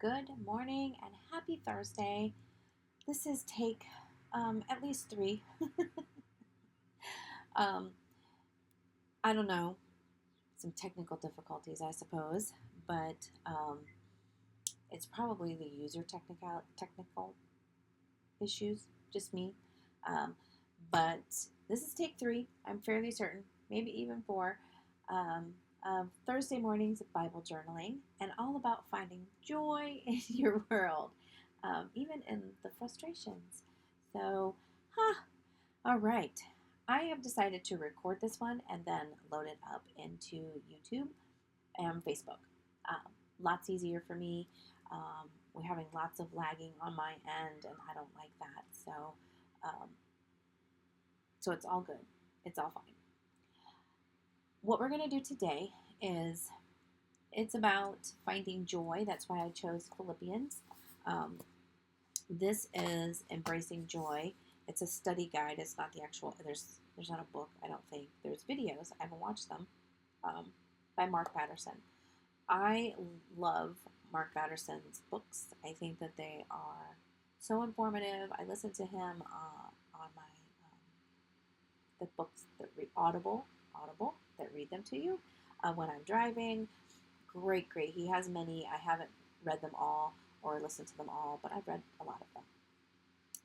Good morning and happy Thursday. This is take at least three. um, I don't know, some technical difficulties, I suppose, but it's probably the user technical issues, just me. Um, but this is take three. I'm fairly certain, maybe even four. Um, of Thursday mornings of Bible journaling and all about finding joy in your world, even in the frustrations. So, all right. I have decided to record this one and then load it up into YouTube and Facebook. Lots easier for me. We're having lots of lagging on my end, and I don't like that. Um, so it's all good. It's all fine. What we're going to do today is it's about finding joy. That's why I chose Philippians. Um, this is embracing joy. It's a study guide. It's not the actual. There's not a book. I don't think there's videos. I haven't watched them by Mark Batterson. I love Mark Batterson's books. I think that they are so informative. I listen to him on my the books that read Audible that read them to you when I'm driving. Great. He has many. I haven't read them all or listened to them all, but I've read a lot of them.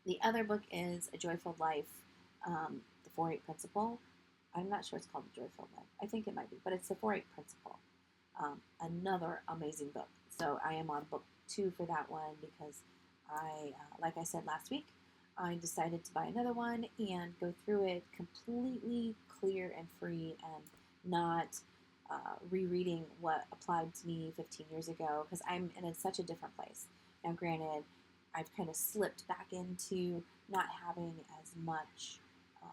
The other book is A Joyful Life, the 4-8 Principle. I'm not sure it's called The Joyful Life. I think it might be, but it's the 4-8 Principle. Another amazing book. So I am on book 2 for that one because like I said last week, I decided to buy another one and go through it completely clear and free and not rereading what applied to me 15 years ago because I'm in such a different place. Now, granted, I've kind of slipped back into not having as much,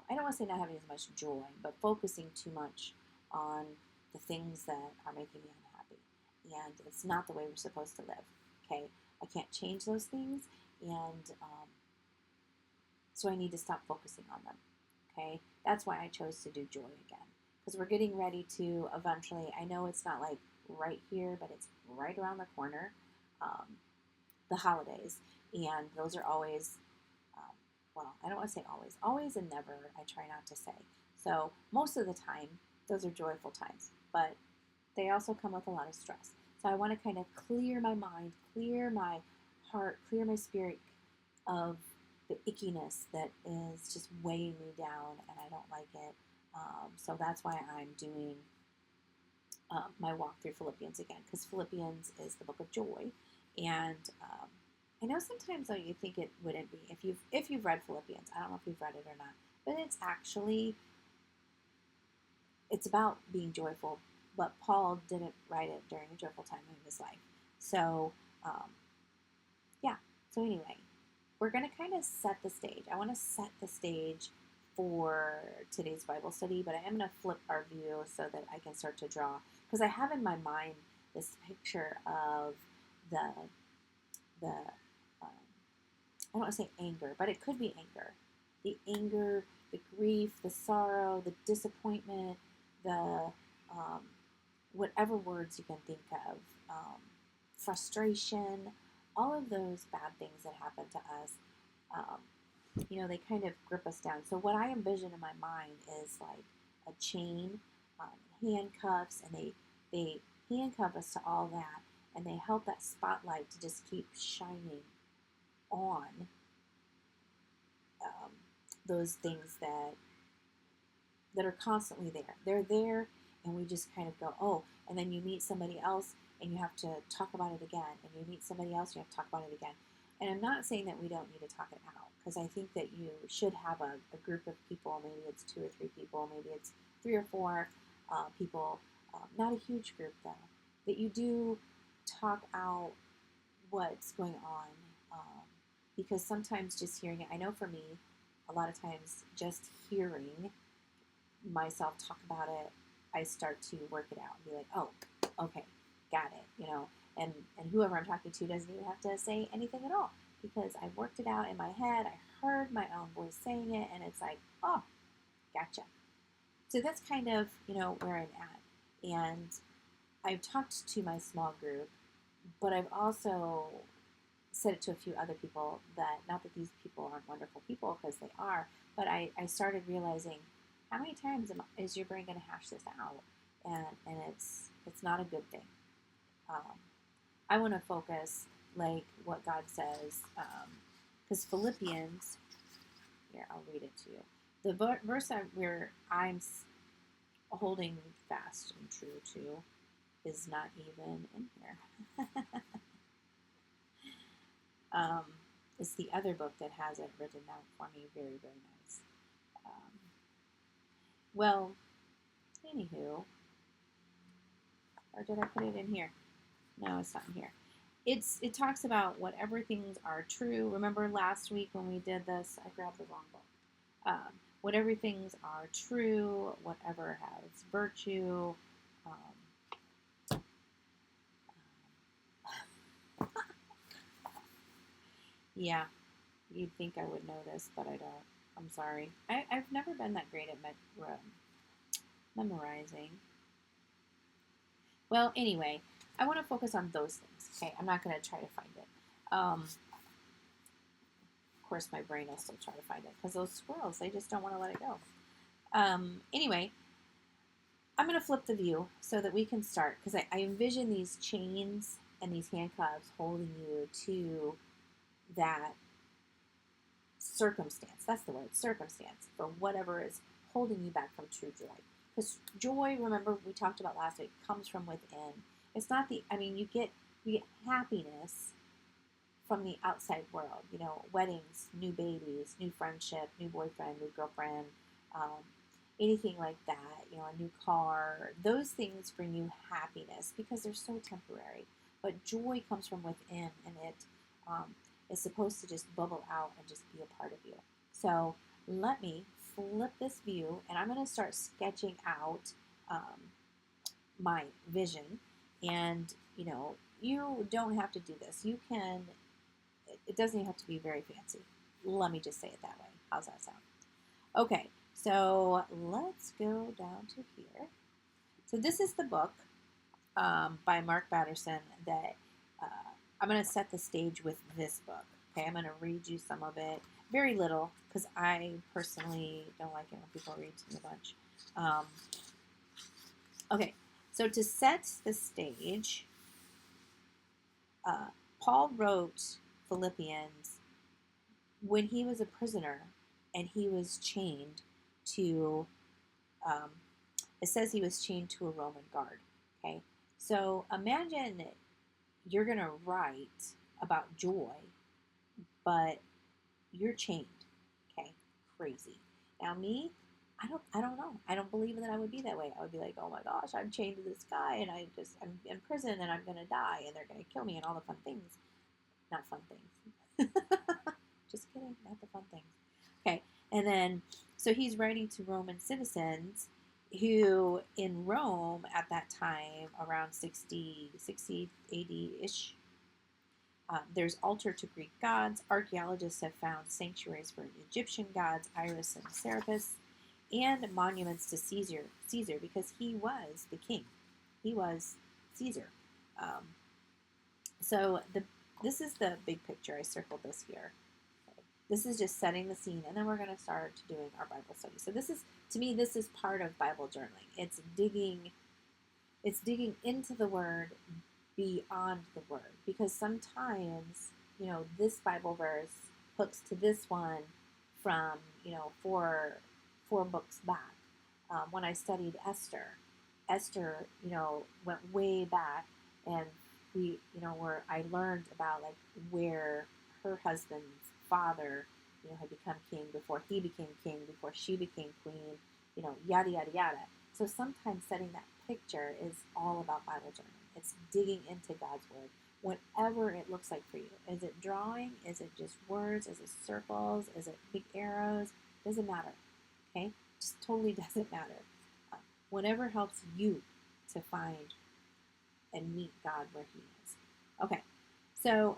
I don't want to say not having as much joy, but focusing too much on the things that are making me unhappy. And it's not the way we're supposed to live, okay? I can't change those things, and so I need to stop focusing on them, okay? That's why I chose to do joy again, because we're getting ready to eventually, I know it's not like right here, but it's right around the corner, the holidays, and those are always, well, I don't want to say always and never, I try not to say. So most of the time, those are joyful times, but they also come with a lot of stress. So I want to kind of clear my mind, clear my heart, clear my spirit of the ickiness that is just weighing me down, and I don't like it. So that's why I'm doing my walk through Philippians again, because Philippians is the book of joy, and I know sometimes though you think it wouldn't be if you've read Philippians. I don't know if you've read it or not, but it's about being joyful. But Paul didn't write it during a joyful time in his life. So yeah. So anyway, we're going to kind of set the stage. I want to set the stage for today's Bible study, but I am going to flip our view so that I can start to draw, because I have in my mind this picture of the I don't want to say anger, but it could be anger. The anger, the grief, the sorrow, the disappointment, the whatever words you can think of, frustration, all of those bad things that happen to us, they kind of grip us down. So what I envision in my mind is like a chain, handcuffs, and they handcuff us to all that, and they help that spotlight to just keep shining on those things that are constantly there. They're there, and we just kind of go, oh, and then you meet somebody else, and you have to talk about it again, and you meet somebody else, you have to talk about it again. And I'm not saying that we don't need to talk it out, because I think that you should have a group of people. Maybe it's 2 or 3 people, maybe it's 3 or 4 people, not a huge group though, that you do talk out what's going on, because sometimes just hearing it, I know for me, a lot of times just hearing myself talk about it, I start to work it out and be like, oh, okay, got it, and whoever I'm talking to doesn't even have to say anything at all, because I've worked it out in my head. I heard my own voice saying it, and it's like, oh, gotcha. So that's kind of, where I'm at. And I've talked to my small group, But I've also said it to a few other people that, not that these people aren't wonderful people, because they are, but I started realizing how many times is your brain going to hash this out, and it's not a good thing. Um, I want to focus like what God says, because Philippians, here I'll read it to you. The verse where I'm holding fast and true to is not even in here. um, it's the other book that has it written out for me. Very, very nice. Um, well, anywho, or did I put it in here? No, it's not in here. It talks about whatever things are true. Remember last week when we did this, I grabbed the wrong book. Whatever things are true, whatever has virtue. Um, yeah, you'd think I would know this, but I don't. I'm sorry. I've never been that great at memorizing. Well, anyway, I want to focus on those things. Okay, I'm not going to try to find it. Of course, my brain will still try to find it because those squirrels, they just don't want to let it go. Anyway, I'm going to flip the view so that we can start, because I envision these chains and these handcuffs holding you to that circumstance. That's the word, circumstance, for whatever is holding you back from true joy. Because joy, remember we talked about last week, comes from within. It's not you get happiness from the outside world. You know, weddings, new babies, new friendship, new boyfriend, new girlfriend, um, anything like that. You know, a new car. Those things bring you happiness because they're so temporary. But joy comes from within, and it is supposed to just bubble out and just be a part of you. So let me flip this view, and I'm going to start sketching out um, my vision. And you don't have to do this. You can. It doesn't even have to be very fancy. Let me just say it that way. How's that sound? Okay, so let's go down to here. So this is the book by Mark Batterson that uh, I'm going to set the stage with this book. Okay, I'm going to read you some of it. Very little, because I personally don't like it when people read to me a bunch. Okay, so to set the stage, Paul wrote Philippians when he was a prisoner and he was chained to, um, it says he was chained to a Roman guard. Okay, so imagine you're going to write about joy, but you're chained. Okay, crazy. Now me, I don't know. I don't believe that I would be that way. I would be like, oh my gosh, I'm chained to this guy, and I'm in prison, and I'm gonna die, and they're gonna kill me, and all the fun things. Not fun things. Just kidding. Not the fun things. Okay, and then so he's writing to Roman citizens who in Rome at that time around 60 AD ish. There's altar to Greek gods. Archaeologists have found sanctuaries for Egyptian gods, Iris and Serapis, and monuments to Caesar, because he was the king. He was Caesar. Um, so this is the big picture. I circled this here. Okay. This is just setting the scene, and then we're going to start doing our Bible study. So this is, to me, this is part of Bible journaling. It's digging into the Word beyond the Word, because sometimes this Bible verse hooks to this one from four books back. When I studied Esther went way back, and where I learned about like where her husband's father had become king before he became king, before she became queen, yada yada yada. So sometimes setting that picture is all about Bible journaling. It's digging into God's Word, whatever it looks like for you. Is it drawing? Is it just words? Is it circles? Is it big arrows? Doesn't matter. Okay? Just totally doesn't matter. Whatever helps you to find and meet God where He is. Okay. So,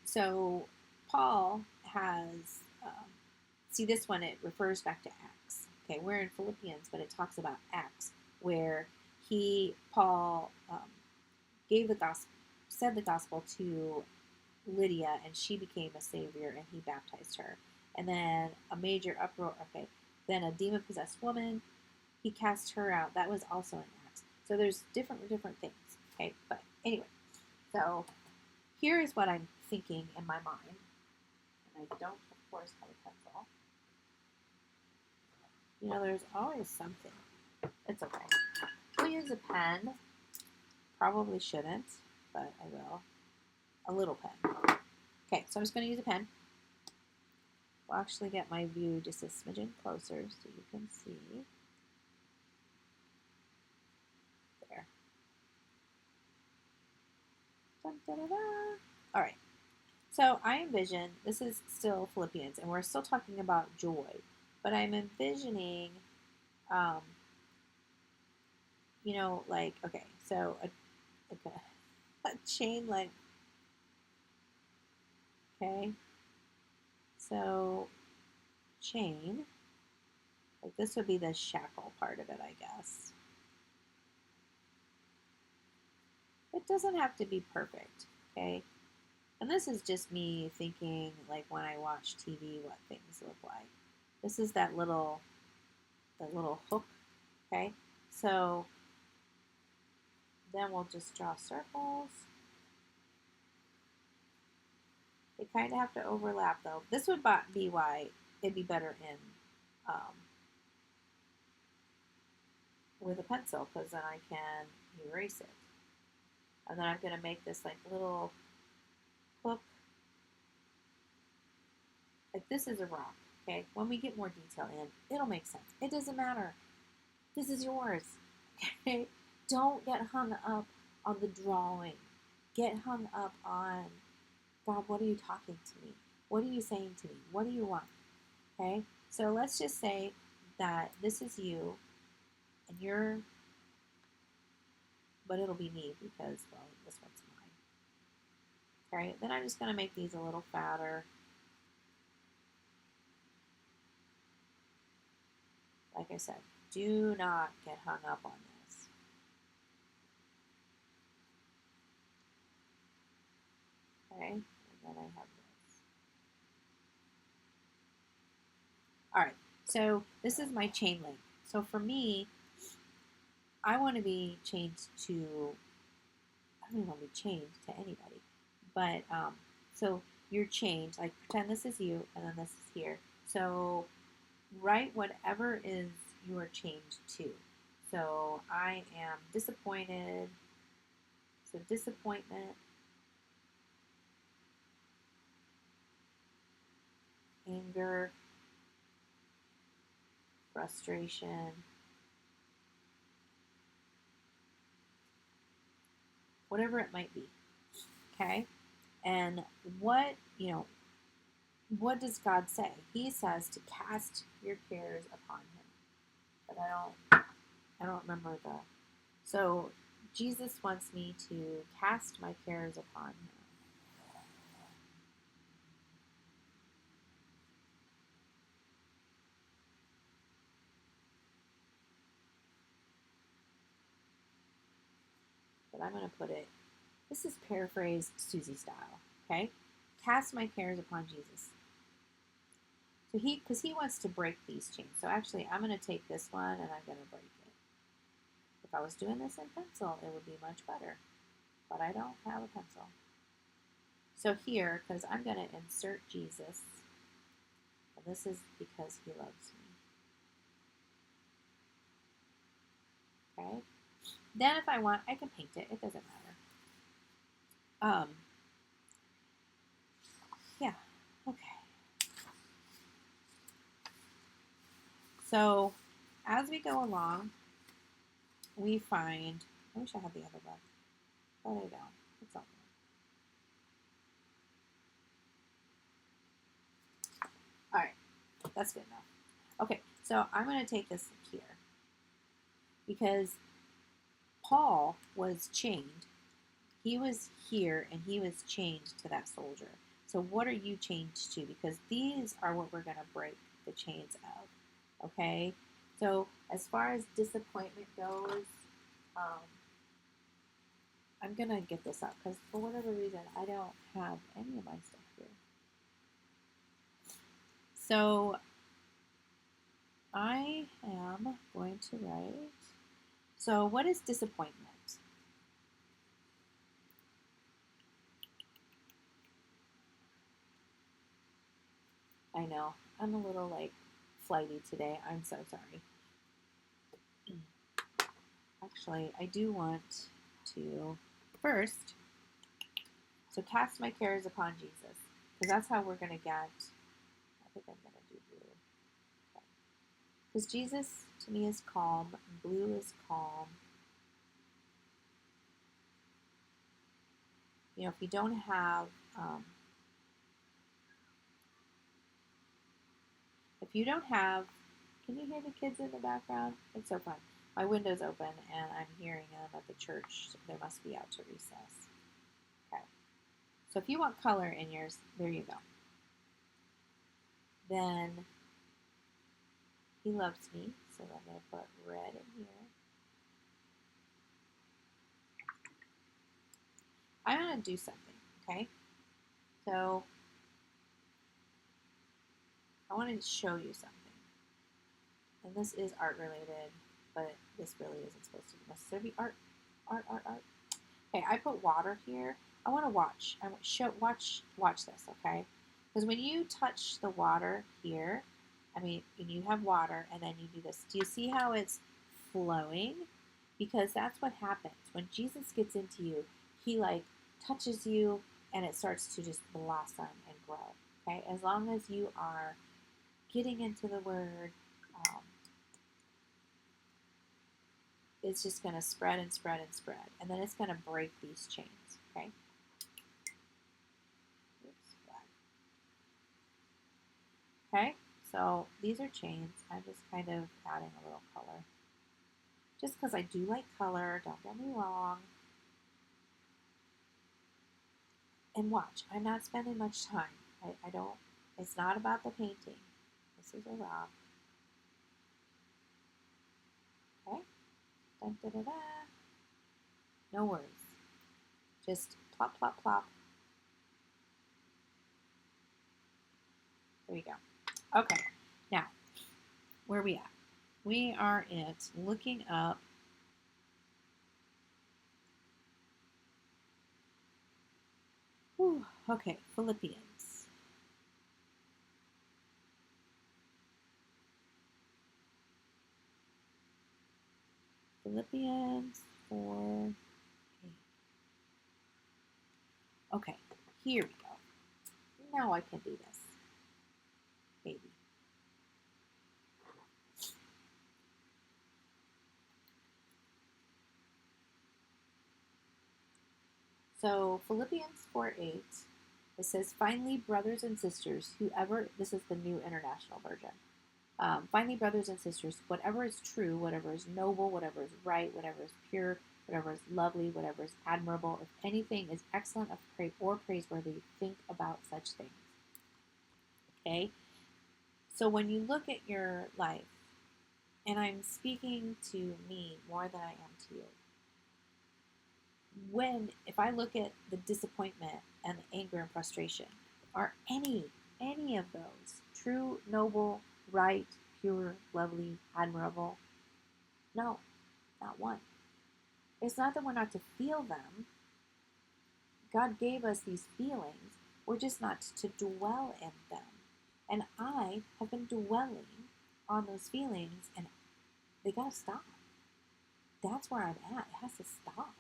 so Paul has, see this one, it refers back to Acts. okay, we're in Philippians, but it talks about Acts, where Paul gave the gospel, said the gospel to Lydia, and she became a savior, and he baptized her. And then a major uproar. Okay, then a demon-possessed woman, he cast her out. That was also in Acts. So there's different things. Okay, but anyway, so here is what I'm thinking in my mind, and I don't, of course, have a pencil. You know, there's always something. It's okay. We'll use a pen. Probably shouldn't, but I will. A little pen. Okay, so I'm just going to use a pen. We'll actually get my view just a smidgen closer so you can see. There. Dun, da, da, da. All right. So I envision, this is still Philippians, and we're still talking about joy, but I'm envisioning, you know, like, okay, so a chain link. Okay, so chain, like this would be the shackle part of it, I guess. It doesn't have to be perfect, okay? And this is just me thinking, like when I watch TV, what things look like. This is that little hook, okay? So then we'll just draw circles. They kind of have to overlap, though. This would be why it'd be better in with a pencil, because then I can erase it. And then I'm going to make this like little hook. Like this is a rock, okay? When we get more detail in, it'll make sense. It doesn't matter. This is yours, okay? Don't get hung up on the drawing. Get hung up on, God, what are you talking to me? What are you saying to me? What do you want? Okay? So let's just say that this is you, and you're, but it'll be me because, well, this one's mine. Okay? Then I'm just going to make these a little fatter. Like I said, do not get hung up on this. Okay? And then I have this. Alright, so this is my chain link. So for me, I want to be chained to, I don't even want to be chained to anybody. But, so you're chained, like pretend this is you, and then this is here. So write whatever is you are chained to. So I am disappointed. So disappointment, anger, frustration, whatever it might be. Okay? And what does God say? He says to cast your cares upon him. But I don't remember so Jesus wants me to cast my cares upon him. But I'm going to put it, this is paraphrase Susie style, okay? Cast my cares upon Jesus. So because he wants to break these chains. So actually, I'm going to take this one and I'm going to break it. If I was doing this in pencil, it would be much better. But I don't have a pencil. So here, because I'm going to insert Jesus, and this is because he loves me. Okay? Then if I want, I can paint it. It doesn't matter. Yeah. Okay. So as we go along, we find, I wish I had the other book, but I don't. It's all good. All right. That's good enough. Okay. So I'm going to take this here because Paul was chained. He was here and he was chained to that soldier. So what are you chained to? Because these are what we're going to break the chains of. Okay? So as far as disappointment goes, um, I'm going to get this up because for whatever reason, I don't have any of my stuff here. So I am going to write, so what is disappointment? I know, I'm a little flighty today. I'm so sorry. Actually, I do want to first, so cast my cares upon Jesus, because that's how we're going to get, I think I'm going to do blue. Okay. Because Jesus to me is calm, blue is calm. You know, if you don't have, if you don't have, can you hear the kids in the background? It's so fun. My window's open and I'm hearing them at the church. They must be out to recess. Okay. So if you want color in yours, there you go. Then he loves me, so I'm going to put red in here. I'm going to do something, okay? So I wanted to show you something. And this is art related, but this really isn't supposed to necessarily be art. Okay, I put water here. I want to watch. I want watch this, okay? Because when you touch the water here, I mean, and you have water, and then you do this. Do you see how it's flowing? Because that's what happens when Jesus gets into you. He touches you, and it starts to just blossom and grow. Okay, as long as you are getting into the Word. It's just going to spread and spread and spread. And then it's going to break these chains, okay? Oops, okay, so these are chains. I'm just kind of adding a little color. Just because I do like color, don't get me wrong. And watch, I'm not spending much time. I don't, it's not about the painting. This is a rock. Okay? Dun, da, da, da. No worries. Just plop, plop, plop. There you go. Okay, now, where are we at? We are at looking up okay, Philippians. Philippians 4. Okay, here we go. Now I can do this. Maybe. So Philippians 4:8, it says, finally, brothers and sisters, whoever, this is the New International Version. Finally, brothers and sisters, whatever is true, whatever is noble, whatever is right, whatever is pure, whatever is lovely, whatever is admirable, if anything is excellent or praiseworthy, think about such things. Okay? So when you look at your life, and I'm speaking to me more than I am to you, if I look at the disappointment and the anger and frustration, are any of those true, noble, right, pure, lovely, admirable? No, not one. It's not that we're not to feel them. God gave us these feelings. We're just not to dwell in them. And I have been dwelling on those feelings, and they gotta stop. That's where I'm at. It has to stop.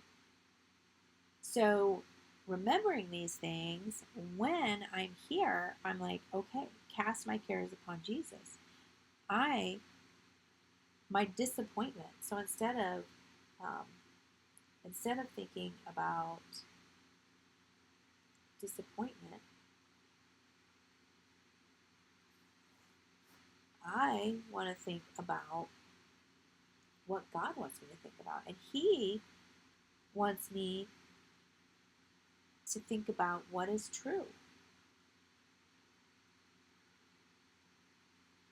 So remembering these things, when I'm here, I'm like, okay, cast my cares upon Jesus. My disappointment. So instead of thinking about disappointment, I want to think about what God wants me to think about. And He wants me to think about what is true.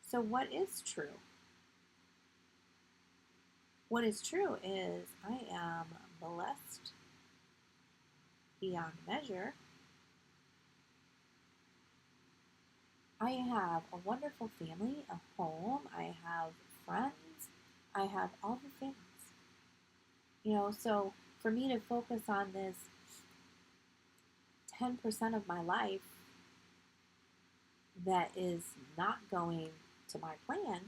So what is true? What is true is I am blessed beyond measure. I have a wonderful family, a home, I have friends, I have all the things. So for me to focus on this 10% of my life that is not going to my plan,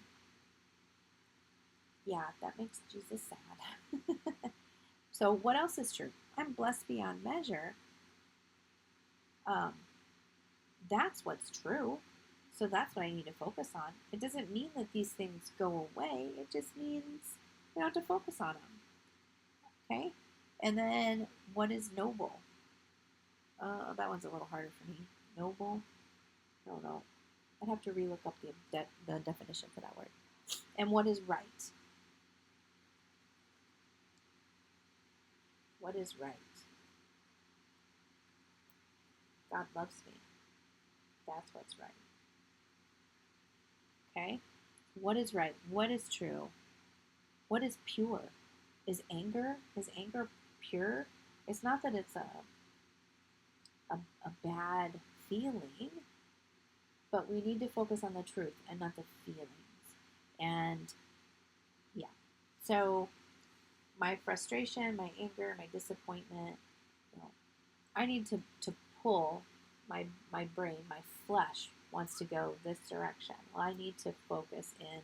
yeah, that makes Jesus sad. So what else is true? I'm blessed beyond measure. Um, that's what's true. So that's what I need to focus on. It doesn't mean that these things go away. It just means we don't have to focus on them. Okay? And then what is noble? That one's a little harder for me. Noble? I don't know. I'd have to relook up the definition for that word. And what is right? What is right? God loves me. That's what's right. Okay? What is right? What is true? What is pure? Is anger pure? It's not that it's a bad feeling, but we need to focus on the truth and not the feelings. And yeah, so my frustration, my anger, my disappointment, I need to pull my brain, my flesh wants to go this direction. Well, I need to focus in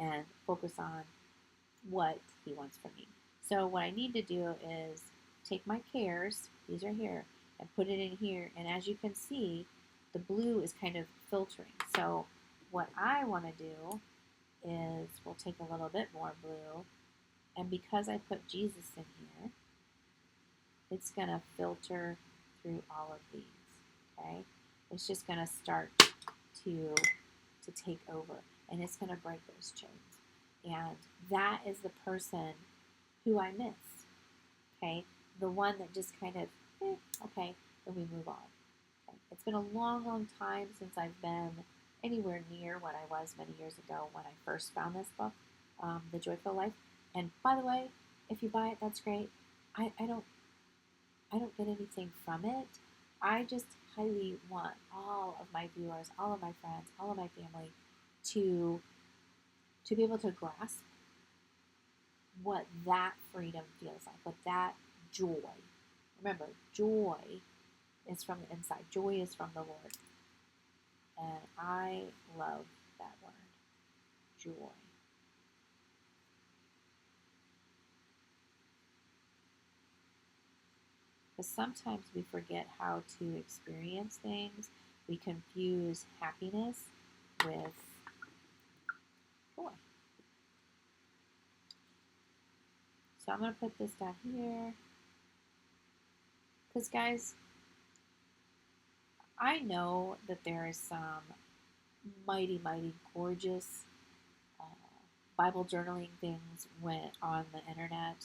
and focus on what he wants from me. So what I need to do is take my cares, these are here, and put it in here. And as you can see, the blue is kind of filtering. So what I want to do is we'll take a little bit more blue. And because I put Jesus in here, it's going to filter through all of these. Okay? It's just going to start to take over. And it's going to break those chains. And that is the person who I miss. Okay? The one that just kind of, okay, then we move on. Okay? It's been a long, long time since I've been anywhere near what I was many years ago when I first found this book, The Joyful Life. And by the way, if you buy it, that's great. I don't get anything from it. I just highly want all of my viewers, all of my friends, all of my family to be able to grasp what that freedom feels like, what that joy. Remember, joy is from the inside. Joy is from the Lord. And I love that word, joy. Because sometimes we forget how to experience things. We confuse happiness with joy. So I'm going to put this down here. Because, guys, I know that there is some mighty, mighty gorgeous Bible journaling things went on the internet.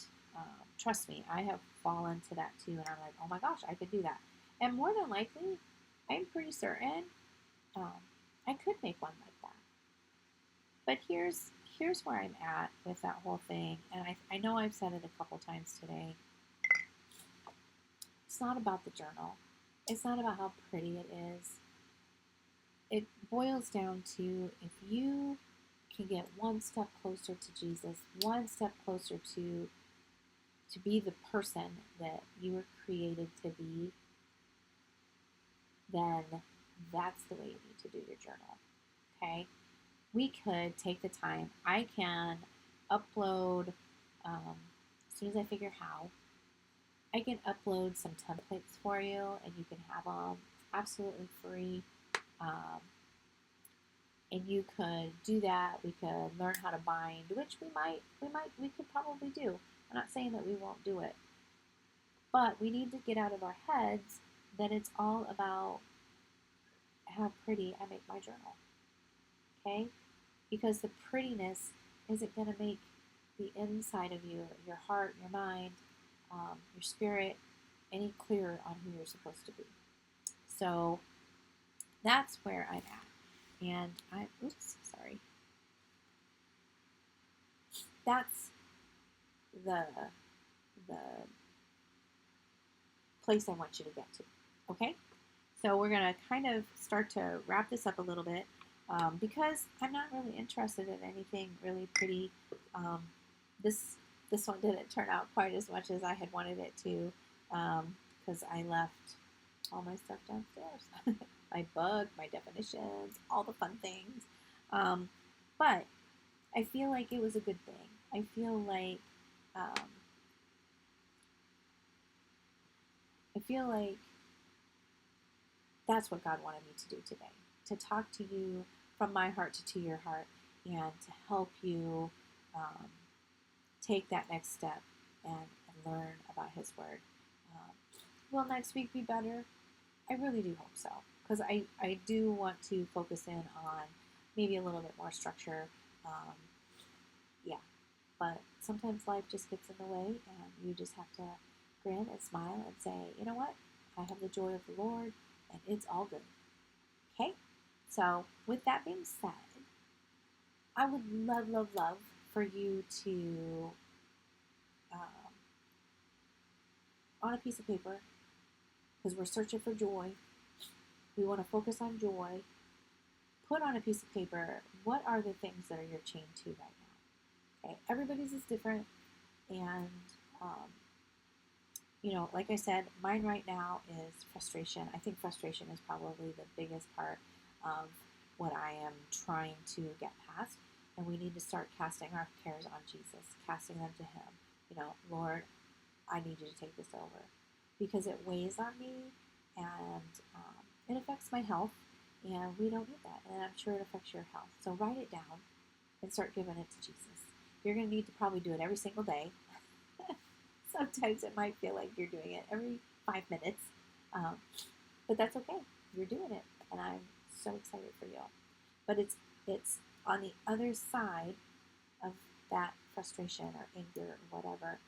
Trust me, I have fallen to that too, and I'm like, oh my gosh, I could do that. And more than likely, I'm pretty certain I could make one like that. But here's where I'm at with that whole thing, and I know I've said it a couple times today. It's not about the journal. It's not about how pretty it is. It boils down to if you can get one step closer to Jesus, one step closer to be the person that you were created to be, then that's the way you need to do your journal. Okay? We could take the time. I can upload, as soon as I figure how, I can upload some templates for you, and you can have them absolutely free. And you could do that. We could learn how to bind, which we could probably do. I'm not saying that we won't do it, but we need to get out of our heads that it's all about how pretty I make my journal. Okay? Because the prettiness isn't going to make the inside of you, your heart, your mind, your spirit, any clearer on who you're supposed to be. So that's where I'm at. And that's the the place I want you to get to. Okay? So we're going to kind of start to wrap this up a little bit because I'm not really interested in anything really pretty. Um, this this one didn't turn out quite as much as I had wanted it to because I left all my stuff downstairs. My book, my definitions, all the fun things. But I feel like it was a good thing. I feel like um, I feel like that's what God wanted me to do today. To talk to you from my heart to your heart and to help you um, take that next step and learn about His Word. Um, will next week be better? I really do hope so. Because I do want to focus in on maybe a little bit more structure. Um, yeah. But sometimes life just gets in the way and you just have to grin and smile and say, you know what? I have the joy of the Lord and it's all good. Okay? So, with that being said, I would love, love, love for you to, um, on a piece of paper, because we're searching for joy, we want to focus on joy. Put on a piece of paper, what are the things that are your chain to right now? Okay, everybody's is different, and um, like I said, mine right now is frustration. I think frustration is probably the biggest part of what I am trying to get past. And we need to start casting our cares on Jesus, casting them to Him. Lord, I need you to take this over because it weighs on me and it affects my health. And we don't need that. And I'm sure it affects your health. So write it down and start giving it to Jesus. You're going to need to probably do it every single day. Sometimes it might feel like you're doing it every 5 minutes, but that's okay. You're doing it, and I'm so excited for you. But it's on the other side of that frustration or anger or whatever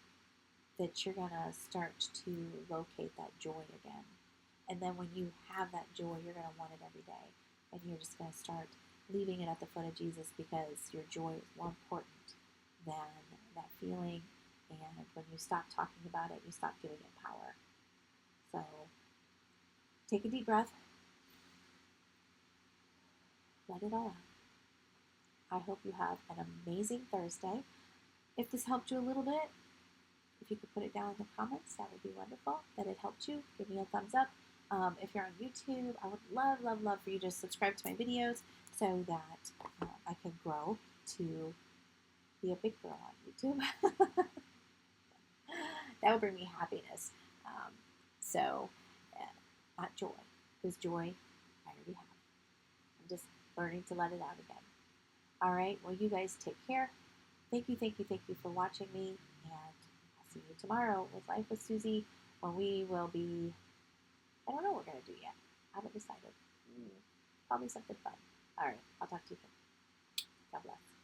that you're gonna start to locate that joy again. And then when you have that joy, you're gonna want it every day, and you're just gonna start leaving it at the foot of Jesus because your joy is more important than that feeling. And when you stop talking about it, you stop giving it power. So take a deep breath. Let it all out. I hope you have an amazing Thursday. If this helped you a little bit, if you could put it down in the comments, that would be wonderful. That it helped you. Give me a thumbs up. If you're on YouTube, I would love, love, love for you to subscribe to my videos so that I can grow to be a big girl on YouTube. That would bring me happiness. So, not joy, because joy I already have. I'm just learning to let it out again. All right, well, you guys take care. Thank you, thank you, thank you for watching me, and I'll see you tomorrow with Life with Susie, when we will be, I don't know what we're going to do yet. I haven't decided. Probably something fun. All right, I'll talk to you soon. God bless.